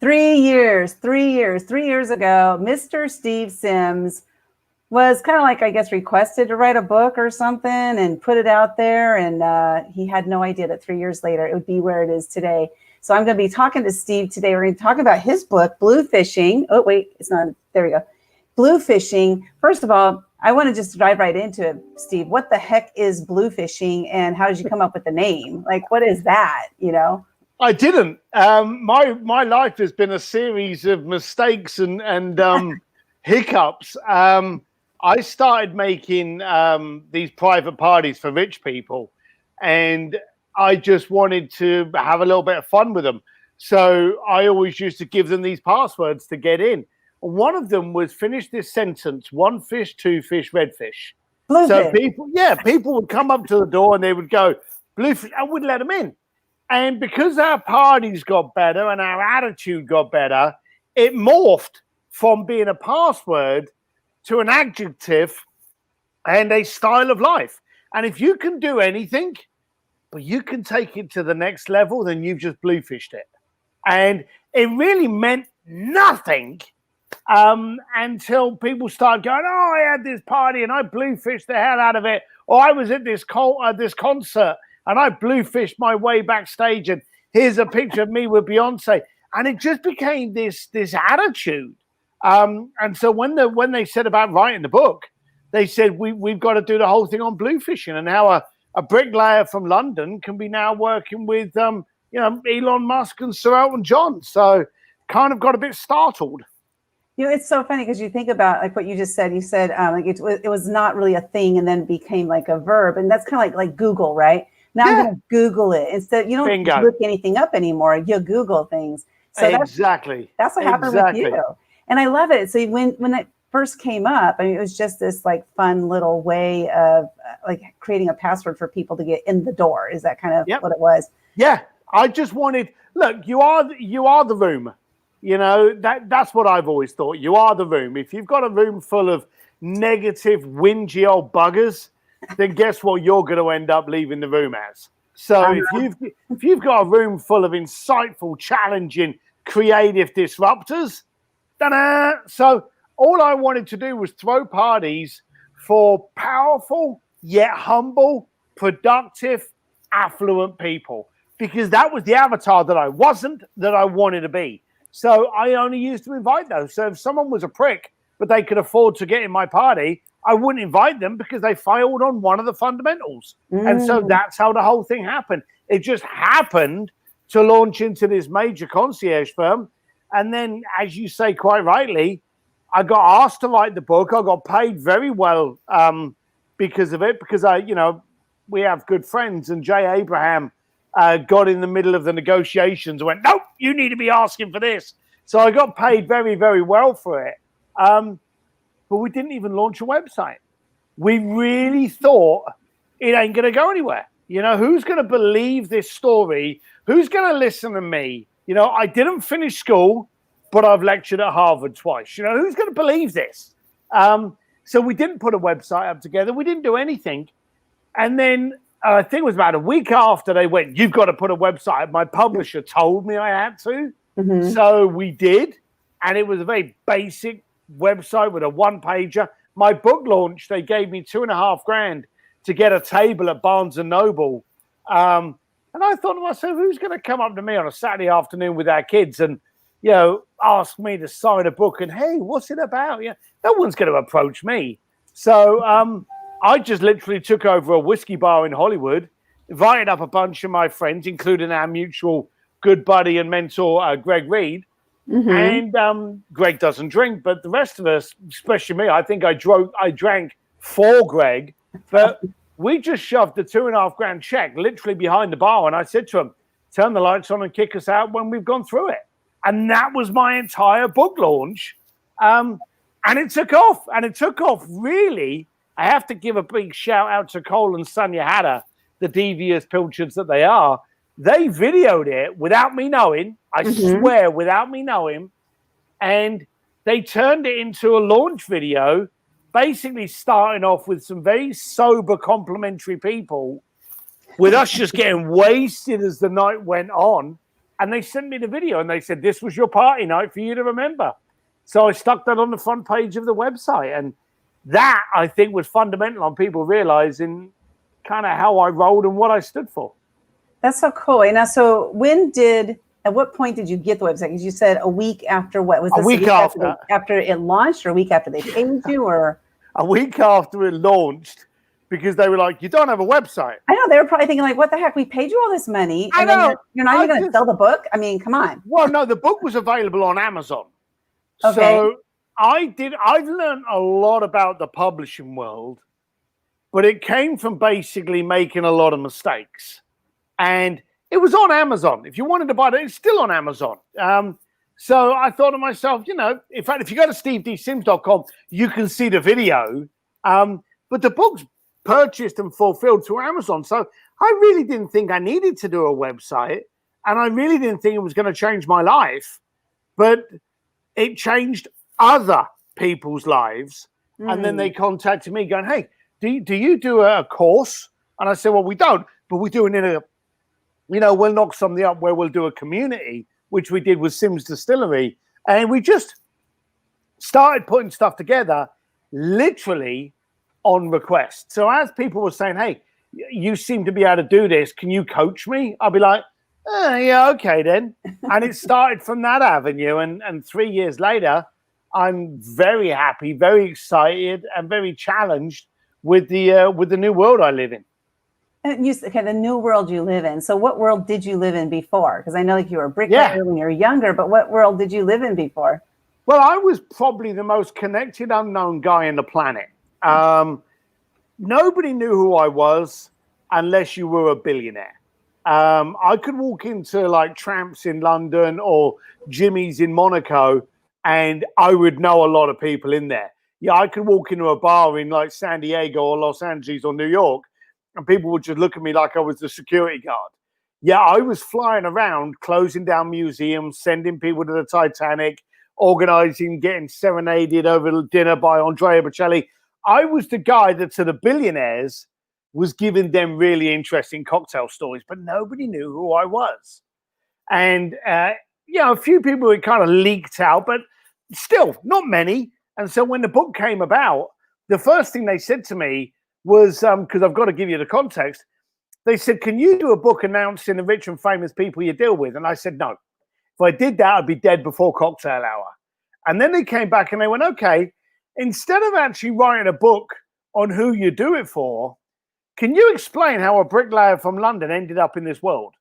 3 years ago, Mr. Steve Sims was kind of like, I guess, requested to write a book or something and put it out there. And he had no idea that 3 years later, it would be where it is today. So I'm going to be talking to Steve today. We're going to talk about his book, Bluefishing. Oh, wait, it's not. There we go. Bluefishing. First of all, I want to just dive right into it, Steve. What the heck is bluefishing, and how did you come up with the name? Like, what is that, I didn't. My life has been a series of mistakes and hiccups. I started making these private parties for rich people, and I just wanted to have a little bit of fun with them. So I always used to give them these passwords to get in. One of them was finish this sentence: 1 fish, 2 fish, red fish. So people would come up to the door and they would go, bluefish. I wouldn't let them in. And because our parties got better and our attitude got better, it morphed from being a password to an adjective and a style of life. And if you can do anything, but you can take it to the next level, then you've just bluefished it. And it really meant nothing until people started going, oh, I had this party and I bluefished the hell out of it. Or I was at this concert and I bluefished my way backstage, and here's a picture of me with Beyonce. And it just became this attitude. And so when they said about writing the book, they said, we've got to do the whole thing on bluefishing, and how a bricklayer from London can be now working with, Elon Musk and Sir Elton John. So kind of got a bit startled. It's so funny because you think about like what you just said. You said like it was not really a thing, and then became like a verb. And that's kind of like Google, right? Now I'm going to Google it. Instead, you don't look anything up anymore. You Google things. So that's what happened with you. And I love it. So when it first came up, I mean, it was just this like fun little way of like creating a password for people to get in the door. Is that kind of what it was? Yeah. I just wanted, look, you are the room. That's what I've always thought. You are the room. If you've got a room full of negative, whingy old buggers, then guess what you're going to end up leaving the room as. So if you've got a room full of insightful, challenging, creative disruptors, so all I wanted to do was throw parties for powerful yet humble, productive, affluent people, because that was the avatar that I wasn't, that I wanted to be. So I only used to invite those. So if someone was a prick, but they could afford to get in my party, I wouldn't invite them because they failed on one of the fundamentals. And so that's how the whole thing happened. It just happened to launch into this major concierge firm. And then, as you say quite rightly, I got asked to write the book. I got paid very well because of it, because we have good friends, and Jay Abraham got in the middle of the negotiations and went, nope, you need to be asking for this. So I got paid very, very well for it. But we didn't even launch a website. We really thought it ain't going to go anywhere. Who's going to believe this story? Who's going to listen to me? I didn't finish school, but I've lectured at Harvard twice. Who's going to believe this? So we didn't put a website up together. We didn't do anything. And then I think it was about a week after they went, you've got to put a website. My publisher told me I had to. Mm-hmm. So we did. And it was a very basic website with a one-pager. My book launch, they gave me $2,500 to get a table at Barnes & Noble. And I thought to myself, who's going to come up to me on a Saturday afternoon with our kids and, ask me to sign a book and, hey, what's it about? No one's going to approach me. So I just literally took over a whiskey bar in Hollywood, invited up a bunch of my friends, including our mutual good buddy and mentor, Greg Reed. Mm-hmm. And Greg doesn't drink, but the rest of us, especially me, I think I drank for Greg, but we just shoved the $2,500 check literally behind the bar. And I said to him, turn the lights on and kick us out when we've gone through it. And that was my entire book launch. And it took off. And it took off really. I have to give a big shout out to Cole and Sonia Hatter, the devious pilchards that they are. They videoed it without me knowing. I swear, without me knowing. And they turned it into a launch video, basically starting off with some very sober, complimentary people, with us just getting wasted as the night went on. And they sent me the video and they said, this was your party night for you to remember. So I stuck that on the front page of the website. And that, I think, was fundamental on people realizing kind of how I rolled and what I stood for. That's so cool. And now, so at what point did you get the website? Because you said a week after what? Was this a week after. After it launched, or a week after they paid you, or? A week after it launched, because they were like, you don't have a website. I know, they were probably thinking like, what the heck? We paid you all this money. And I know. Then you're not even going to sell the book? I mean, come on. Well, no, the book was available on Amazon. Okay. So I've learned a lot about the publishing world, but it came from basically making a lot of mistakes. And it was on Amazon. If you wanted to buy it, it's still on Amazon. So I thought to myself, in fact, if you go to stevedsims.com, you can see the video. But the book's purchased and fulfilled through Amazon. So I really didn't think I needed to do a website. And I really didn't think it was going to change my life. But it changed other people's lives. And then they contacted me going, hey, do you do a course? And I said, well, we don't. But we're doing it we'll knock something up where we'll do a community, which we did with Sims Distillery. And we just started putting stuff together literally on request. So as people were saying, hey, you seem to be able to do this, can you coach me? I'll be like, yeah, okay then. And it started from that avenue. And 3 years later, I'm very happy, very excited, and very challenged with the new world I live in. And the new world you live in. So what world did you live in before? Because I know like you were a bricklayer when you were younger, but what world did you live in before? Well, I was probably the most connected unknown guy on the planet. Nobody knew who I was unless you were a billionaire. I could walk into like Tramps in London or Jimmy's in Monaco, and I would know a lot of people in there. Yeah, I could walk into a bar in like San Diego or Los Angeles or New York, and people would just look at me like I was the security guard. Yeah, I was flying around, closing down museums, sending people to the Titanic, organizing, getting serenaded over dinner by Andrea Bocelli. I was the guy that to the billionaires was giving them really interesting cocktail stories, but nobody knew who I was. And, a few people had kind of leaked out, but still not many. And so when the book came about, the first thing they said to me was, because I've got to give you the context, they said, can you do a book announcing the rich and famous people you deal with? And I said, no. If I did that, I'd be dead before cocktail hour. And then they came back and they went, okay, instead of actually writing a book on who you do it for, can you explain how a bricklayer from London ended up in this world?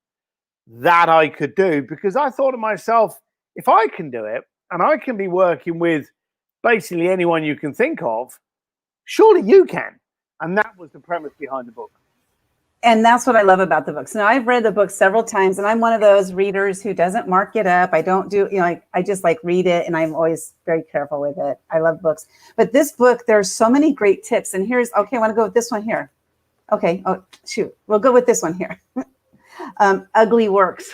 That I could do, because I thought to myself, if I can do it and I can be working with basically anyone you can think of, surely you can. And that was the premise behind the book. And that's what I love about the books. Now, I've read the book several times, and I'm one of those readers who doesn't mark it up. I don't do, I just like read it, and I'm always very careful with it. I love books. But this book, there's so many great tips. And I want to go with this one here. Okay. Oh, shoot. We'll go with this one here. Ugly Works.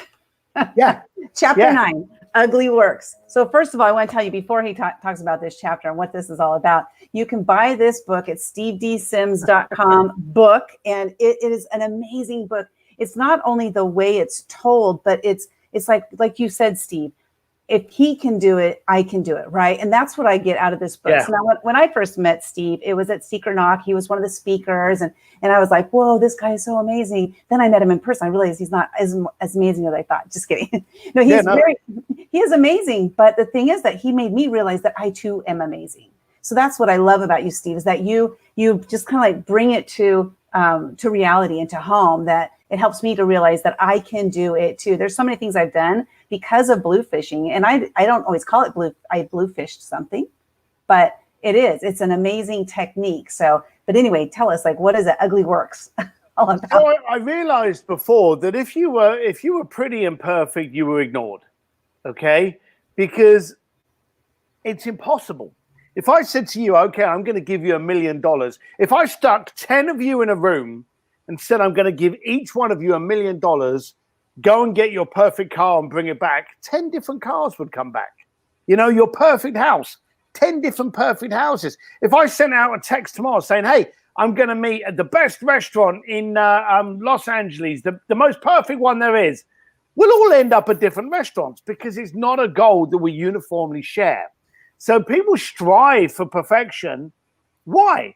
Yeah. Chapter 9. Ugly Works. So first of all, I want to tell you before he talks about this chapter and what this is all about, you can buy this book at stevedsims.com book. And it is an amazing book. It's not only the way it's told, but it's like you said, Steve, if he can do it, I can do it. Right. And that's what I get out of this book. Yeah. So now when I first met Steve, it was at Seeker Knock. He was one of the speakers. And I was like, whoa, this guy is so amazing. Then I met him in person. I realized he's not as amazing as I thought. Just kidding. No, he is amazing. But the thing is that he made me realize that I too am amazing. So that's what I love about you, Steve, is that you just kind of like bring it to reality and to home, that it helps me to realize that I can do it too. There's so many things I've done because of bluefishing, and I don't always call it I bluefished something, but it's an amazing technique. So, but anyway, tell us, like, what is it? Ugly Works all about? So I realized before that if you were pretty imperfect, you were ignored. Okay, because it's impossible. If I said to you, okay, I'm going to give you $1 million, if I stuck 10 of you in a room and said, I'm going to give each one of you $1 million, go and get your perfect car and bring it back, 10 different cars would come back. Your perfect house, 10 different perfect houses. If I sent out a text tomorrow saying, hey, I'm going to meet at the best restaurant in Los Angeles, the most perfect one there is, we'll all end up at different restaurants because it's not a goal that we uniformly share. So people strive for perfection. Why?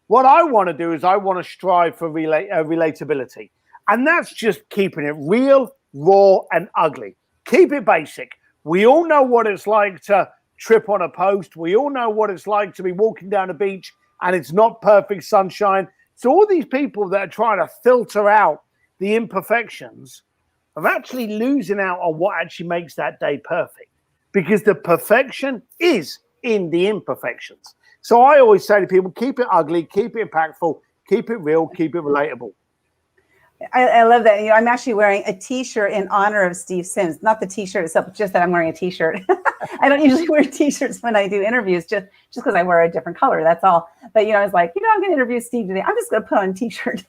What I want to do is I want to strive for relatability. And that's just keeping it real, raw, and ugly. Keep it basic. We all know what it's like to trip on a post. We all know what it's like to be walking down a beach and it's not perfect sunshine. So all these people that are trying to filter out the imperfections are actually losing out on what actually makes that day perfect, because the perfection is in the imperfections. So I always say to people, keep it ugly, keep it impactful, keep it real, keep it relatable. I love that. I'm actually wearing a T-shirt in honor of Steve Sims. Not the T-shirt itself, just that I'm wearing a T-shirt. I don't usually wear T-shirts when I do interviews, just because I wear a different color. That's all. But I was like, I'm going to interview Steve today. I'm just going to put on a T-shirt.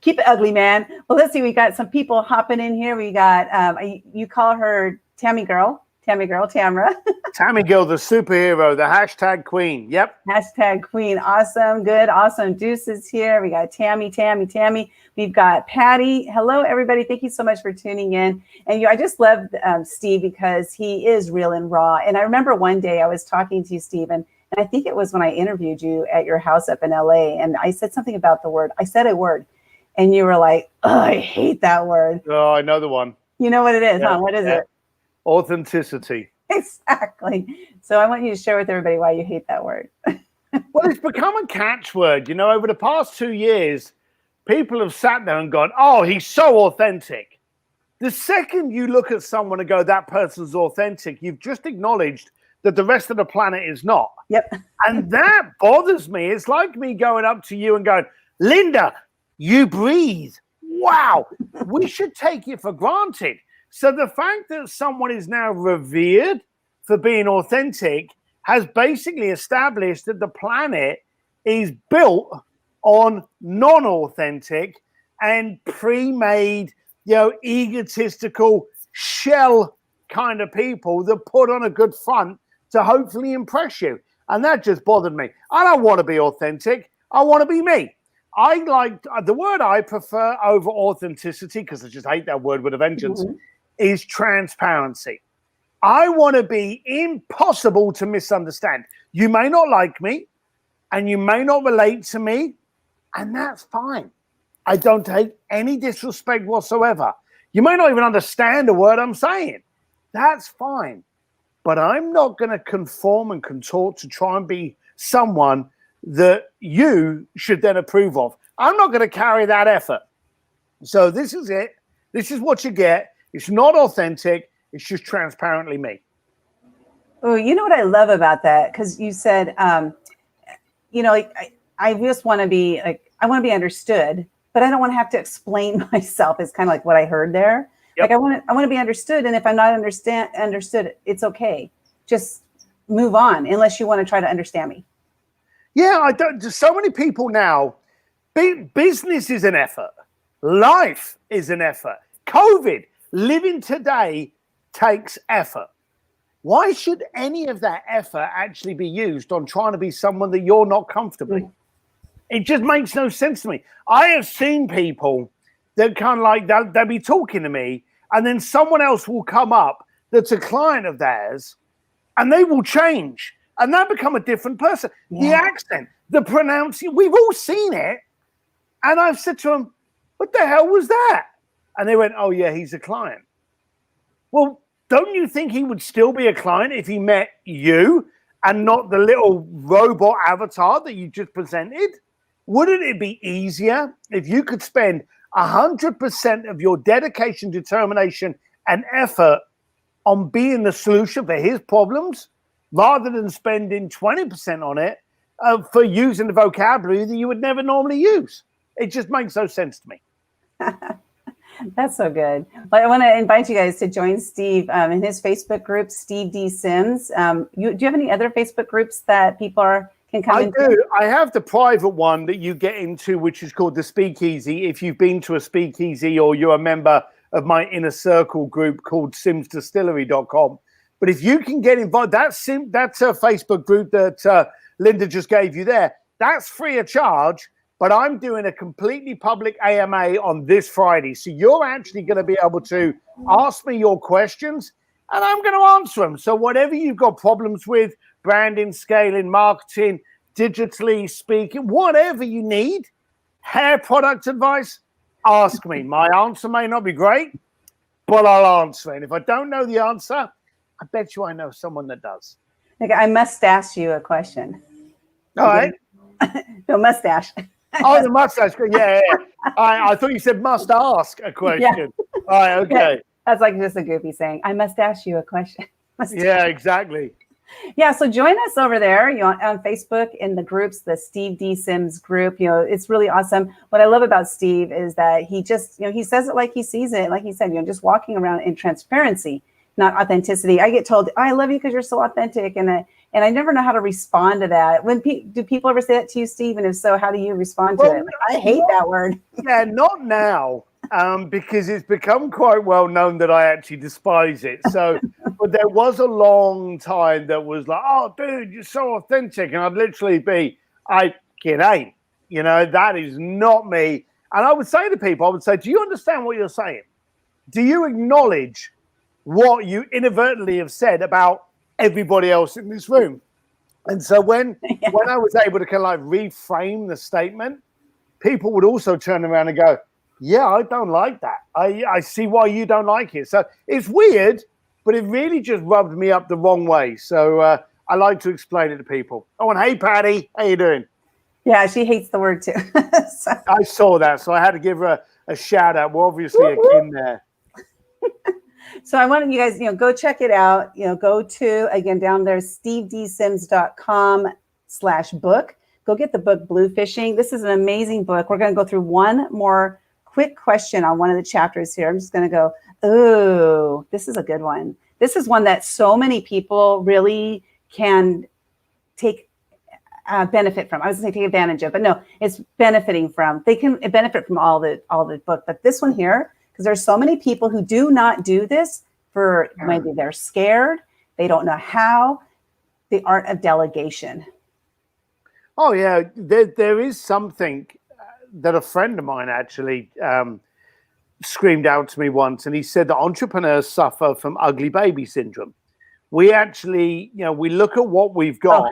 Keep it ugly, man. Well, let's see. We got some people hopping in here. We got you call her Tammy Girl, Tamra. Tammy Girl, the superhero, the hashtag queen. Yep. Hashtag queen. Awesome. Good. Awesome. Deuces here. We got Tammy. We've got Patty. Hello, everybody. Thank you so much for tuning in. And I just love Steve because he is real and raw. And I remember one day I was talking to you, Steve, and I think it was when I interviewed you at your house up in LA. And I said something about the word. I said a word. And you were like, oh, I hate that word. Oh, I know the one. You know what it is, huh? What is it? Authenticity. Exactly. So I want you to share with everybody why you hate that word. Well, it's become a catchword. Over the past 2 years, people have sat there and gone, oh, he's so authentic. The second you look at someone and go, that person's authentic, you've just acknowledged that the rest of the planet is not. Yep. And that bothers me. It's like me going up to you and going, Linda, you breathe. Wow. We should take it for granted. So the fact that someone is now revered for being authentic has basically established that the planet is built on non-authentic and pre-made, egotistical shell kind of people that put on a good front to hopefully impress you. And that just bothered me. I don't want to be authentic. I want to be me. I like the word I prefer over authenticity, because I just hate that word with a vengeance, is transparency. I want to be impossible to misunderstand. You may not like me and you may not relate to me, and that's fine. I don't take any disrespect whatsoever. You may not even understand a word I'm saying. That's fine. But I'm not going to conform and contort to try and be someone that you should then approve of. I'm not going to carry that effort. So this is it. This is what you get. It's not authentic. It's just transparently me. Oh, you know what I love about that? Because you said, I just want to be I want to be understood, but I don't want to have to explain myself. Is kind of like what I heard there. Yep. I want to be understood. And if I'm not understood, it's okay. Just move on unless you want to try to understand me. Yeah, I don't. So many people now, business is an effort. Life is an effort. COVID, living today takes effort. Why should any of that effort actually be used on trying to be someone that you're not comfortably? It just makes no sense to me. I have seen people that kind of like, they'll be talking to me, and then someone else will come up that's a client of theirs, and they will change. And they'll become a different person. Yeah. The accent, the pronouncing, we've all seen it. And I've said to them, what the hell was that? And they went, oh, yeah, he's a client. Well, don't you think he would still be a client if he met you and not the little robot avatar that you just presented? Wouldn't it be easier if you could spend 100% of your dedication, determination, and effort on being the solution for his problems, rather than spending 20% on it for using the vocabulary that you would never normally use? It just makes no sense to me. That's so good. Well, I want to invite you guys to join Steve in his Facebook group, Steve D. Sims. Do you have any other Facebook groups that people can come into? I do. I have the private one that you get into, which is called the Speakeasy. If you've been to a Speakeasy or you're a member of my inner circle group called SimsDistillery.com. But if you can get involved, that's a Facebook group that Linda just gave you there. That's free of charge. but I'm doing a completely public AMA on this Friday. So you're actually going to be able to ask me your questions and I'm going to answer them. So whatever you've got problems with, branding, scaling, marketing, digitally speaking, whatever you need, hair product advice, ask me. My answer may not be great, but I'll answer it. And if I don't know the answer, I bet you I know someone that does. Okay, I must ask you a question. All right. No, mustache. Oh, the mustache. Yeah. I thought you said must ask a question. Yeah. All right, okay. That's like just a goofy saying. I must ask you a question. Yeah, exactly. Yeah, so join us over there, on Facebook in the groups, the Steve D. Sims group. It's really awesome. What I love about Steve is that he just, he says it like he sees it. Like he said, just walking around in transparency, not authenticity. I get told, I love you because you're so authentic. And I never know how to respond to that. Do people ever say that to you, Steve? And if so, how do you respond to it? Like, I hate that word. Yeah, not now. Because it's become quite well known that I actually despise it. So, but there was a long time that was like, oh, dude, you're so authentic. And I'd literally be, it ain't. That is not me. And I would say to people, do you understand what you're saying? Do you acknowledge what you inadvertently have said about everybody else in this room? And so when I was able to kind of like reframe the statement, people would also turn around and go, yeah, I don't like that. I see why you don't like it. So it's weird, but it really just rubbed me up the wrong way. So I like to explain it to people. Oh, and hey, Patty, how you doing? Yeah, she hates the word too. So. I saw that, so I had to give her a shout out. We're obviously a kin there. So I wanted you guys, go check it out. Go to, again, down there, stevedsims.com/book. Go get the book Bluefishing. This is an amazing book. We're going to go through one more quick question on one of the chapters here. I'm just going to go, oh, this is a good one. This is one that so many people really can take benefit from. I was going to say take advantage of, but no, it's benefiting from. They can benefit from all the book, but this one here, because there's so many people who do not do this for maybe they're scared, they don't know how. The art of delegation. Oh yeah, there is something that a friend of mine actually screamed out to me once, and he said that entrepreneurs suffer from ugly baby syndrome. We actually, we look at what we've got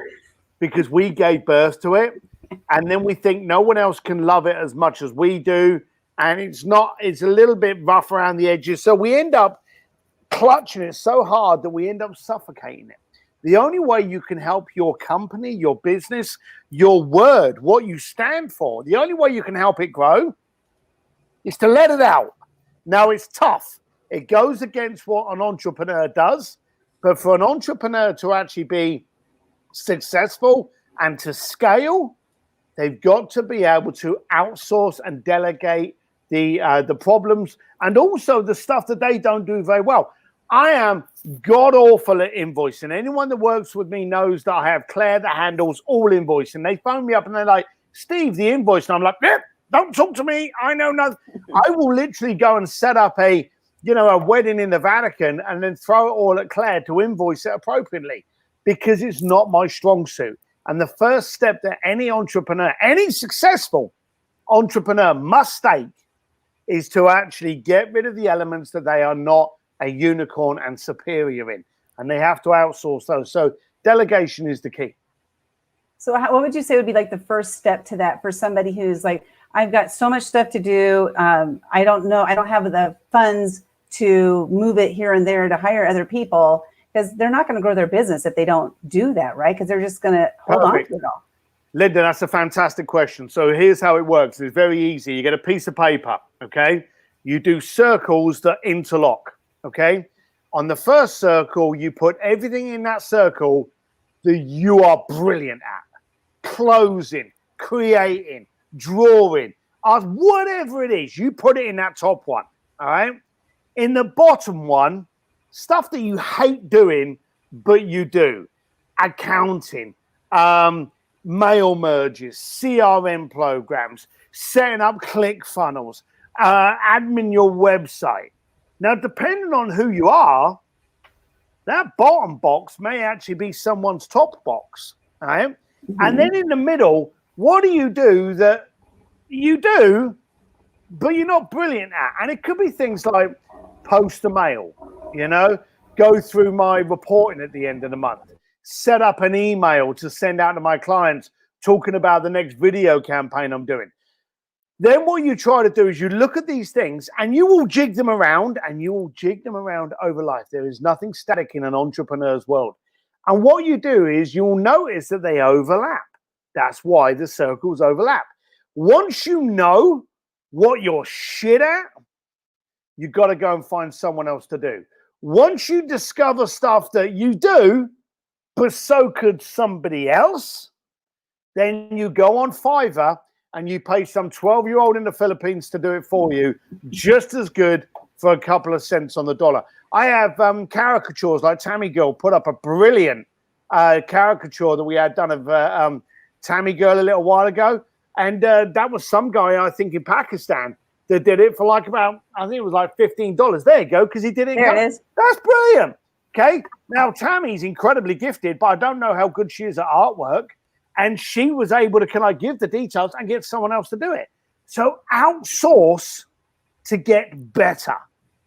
because we gave birth to it, and then we think no one else can love it as much as we do, and it's a little bit rough around the edges, so we end up clutching it so hard that we end up suffocating it. The only way you can help your company, your business, your word, what you stand for, the only way you can help it grow is to let it out. Now, it's tough. It goes against what an entrepreneur does. But for an entrepreneur to actually be successful and to scale, they've got to be able to outsource and delegate the problems and also the stuff that they don't do very well. I am god awful at invoicing. Anyone that works with me knows that I have Claire that handles all invoicing. They phone me up and they're like, Steve, the invoice. And I'm like, don't talk to me. I know nothing. I will literally go and set up a wedding in the Vatican and then throw it all at Claire to invoice it appropriately because it's not my strong suit. And the first step that any entrepreneur, any successful entrepreneur must take is to actually get rid of the elements that they are not a unicorn and superior in, and they have to outsource those. So delegation is the key. So what would you say would be like the first step to that for somebody who's like, I've got so much stuff to do. I don't know. I don't have the funds to move it here and there to hire other people because they're not going to grow their business if they don't do that, right? Because they're just going to hold on to it all. Linda, that's a fantastic question. So here's how it works. It's very easy. You get a piece of paper, okay? You do circles that interlock. Okay, on the first circle, you put everything in that circle that you are brilliant at. Closing, creating, drawing, whatever it is, you put it in that top one. All right. In the bottom one, stuff that you hate doing, but you do. Accounting, mail merges, CRM programs, setting up ClickFunnels, admin your website. Now, depending on who you are, that bottom box may actually be someone's top box, right? Mm-hmm. And then in the middle, what do you do that you do, but you're not brilliant at. And it could be things like post a mail, go through my reporting at the end of the month, set up an email to send out to my clients talking about the next video campaign I'm doing. Then what you try to do is you look at these things and you will jig them around, and you will jig them around over life. There is nothing static in an entrepreneur's world. And what you do is you'll notice that they overlap. That's why the circles overlap. Once you know what you're shit at, you've got to go and find someone else to do. Once you discover stuff that you do, but so could somebody else, then you go on Fiverr and you pay some 12-year-old in the Philippines to do it for you, just as good for a couple of cents on the dollar. I have caricatures like Tammy Girl put up a brilliant caricature that we had done of Tammy Girl a little while ago. And that was some guy, I think, in Pakistan that did it for like about, I think it was like $15. There you go, because he did it. There it is. That's brilliant. Okay. Now, Tammy's incredibly gifted, but I don't know how good she is at artwork. And she was able to, can I give the details and get someone else to do it? So outsource to get better.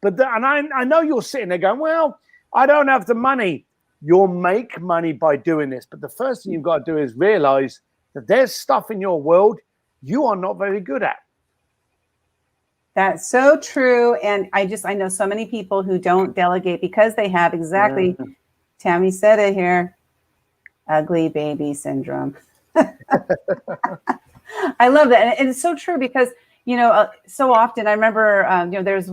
But I know you're sitting there going, well, I don't have the money. You'll make money by doing this. But the first thing you've got to do is realize that there's stuff in your world you are not very good at. That's so true. And I know so many people who don't delegate because they have exactly, Tammy said it here, ugly baby syndrome. I love that. And it's so true because, so often I remember, there's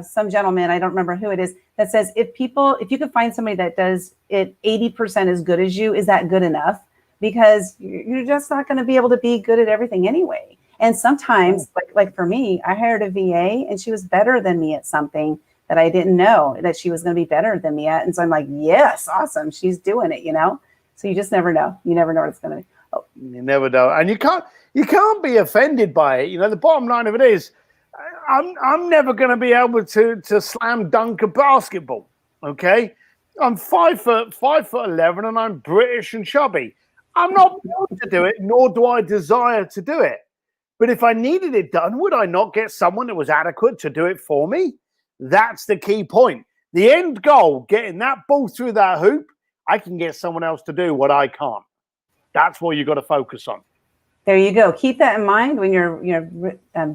some gentleman, I don't remember who it is, that says, if you could find somebody that does it 80% as good as you, is that good enough? Because you're just not going to be able to be good at everything anyway. And sometimes, like for me, I hired a VA and she was better than me at something that I didn't know that she was going to be better than me at. And so I'm like, yes, awesome. She's doing it, So you just never know. You never know what it's going to be. Oh. You never know. And you can't be offended by it. The bottom line of it is, I'm never going to be able to slam dunk a basketball. Okay. I'm 5'11" and I'm British and chubby. I'm not able to do it, nor do I desire to do it. But if I needed it done, would I not get someone that was adequate to do it for me? That's the key point. The end goal, getting that ball through that hoop, I can get someone else to do what I can't. That's what you got to focus on. There you go. Keep that in mind when you're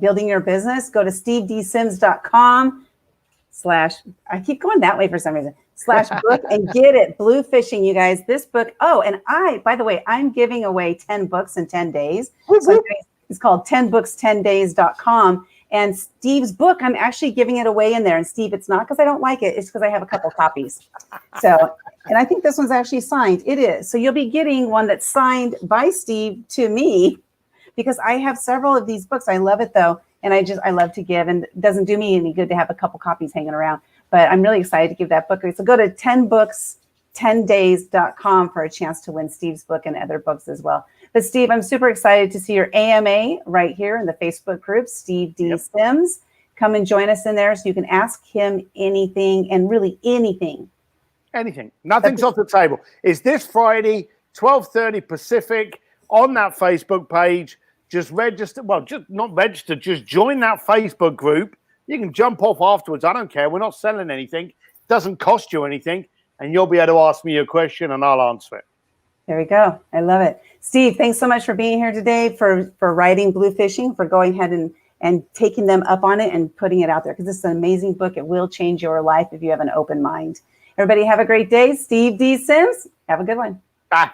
building your business. Go to stevedsims.com/ I keep going that way for some reason, /book and get it. Bluefishing, you guys. This book. Oh, and by the way, I'm giving away 10 books in 10 days. So it's called 10books10days.com. And Steve's book, I'm actually giving it away in there. And Steve, it's not because I don't like it. It's because I have a couple copies. So, and I think this one's actually signed. It is. So you'll be getting one that's signed by Steve to me because I have several of these books. I love it though. And I love to give, and it doesn't do me any good to have a couple copies hanging around. But I'm really excited to give that book away. So go to 10books10days.com for a chance to win Steve's book and other books as well. But Steve, I'm super excited to see your AMA right here in the Facebook group, Steve D. Sims. Come and join us in there so you can ask him anything, and really anything. Anything. Nothing's off the table. It's this Friday, 12:30 Pacific, on that Facebook page. Just register. Well, just not register. Just join that Facebook group. You can jump off afterwards. I don't care. We're not selling anything. It doesn't cost you anything. And you'll be able to ask me a question and I'll answer it. There we go. I love it. Steve, thanks so much for being here today, for writing Bluefishing, for going ahead and taking them up on it and putting it out there, because this is an amazing book. It will change your life if you have an open mind. Everybody have a great day. Steve D. Sims, have a good one. Bye.